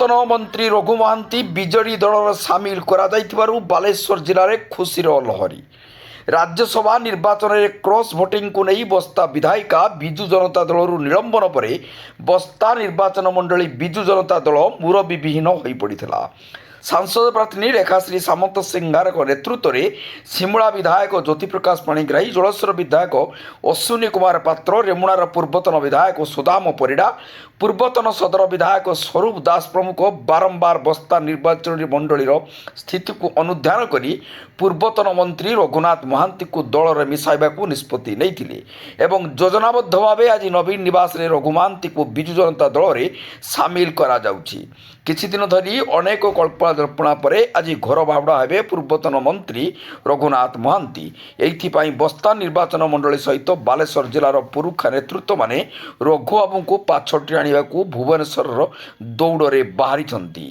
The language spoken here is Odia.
ପୂର୍ବତନ ମନ୍ତ୍ରୀ ରଘୁ ମହାନ୍ତି ବିଜେଡି ଦଳର ସାମିଲ କରାଯାଇଥିବାରୁ ବାଲେଶ୍ୱର ଜିଲ୍ଲାରେ ଖୁସିର ଲହରୀ। ରାଜ୍ୟସଭା ନିର୍ବାଚନରେ କ୍ରସ୍ ଭୋଟିଂକୁ ନେଇ ବସ୍ତା ବିଧାୟିକା ବିଜୁ ଜନତା ଦଳରୁ ନିଲମ୍ବନ ପରେ ବସ୍ତା ନିର୍ବାଚନ ମଣ୍ଡଳୀ ବିଜୁ ଜନତା ଦଳ ମୁରବୀବିହୀନ ହୋଇପଡ଼ିଥିଲା। ସାଂସଦ ପ୍ରାର୍ଥିନୀ ରେଖାଶ୍ରୀ ସାମନ୍ତସିଂହାର ନେତୃତ୍ୱରେ ସିମୁଳା ବିଧାୟକ ଜ୍ୟୋତିପ୍ରକାଶ ପାଣିଗ୍ରାହୀ, ଜଳେଶ୍ୱର ବିଧାୟକ ଅଶ୍ୱିନୀ କୁମାର ପାତ୍ର, ରେମୁଣାର ପୂର୍ବତନ ବିଧାୟକ ସୁଦାମ ପରିଡ଼ା, ପୂର୍ବତନ ସଦର ବିଧାୟକ ସ୍ୱରୂପ ଦାସ ପ୍ରମୁଖ ବାରମ୍ବାର ବସ୍ତା ନିର୍ବାଚନୀ ମଣ୍ଡଳୀର ସ୍ଥିତିକୁ ଅନୁଧ୍ୟାନ କରି ପୂର୍ବତନ ମନ୍ତ୍ରୀ ରଘୁନାଥ ମହାନ୍ତିଙ୍କୁ ଦଳରେ ମିଶାଇବାକୁ ନିଷ୍ପତ୍ତି ନେଇଥିଲେ ଏବଂ ଯୋଜନାବଦ୍ଧ ଭାବେ ଆଜି ନବୀନ ନିବାସରେ ରଘୁ ମହାନ୍ତିଙ୍କୁ ବିଜୁ ଜନତା ଦଳରେ ସାମିଲ କରାଯାଉଛି। କିଛିଦିନ ଧରି ଅନେକ କଳ୍ପନା ପରେ ଆଜି ଘର ବାହୁଡ଼ା ହେବେ ପୂର୍ବତନ ମନ୍ତ୍ରୀ ରଘୁନାଥ ମହାନ୍ତି। ଏଇଥିପାଇଁ ବସ୍ତା ନିର୍ବାଚନ ମଣ୍ଡଳୀ ସହିତ ବାଲେଶ୍ୱର ଜିଲ୍ଲାର ପୁରୁଖା ନେତୃତ୍ୱମାନେ ରଘୁବାବୁଙ୍କୁ ପାଛୋଟି ଆଣିବାକୁ ଭୁବନେଶ୍ୱରର ଦୌଡ଼ରେ ବାହାରିଛନ୍ତି।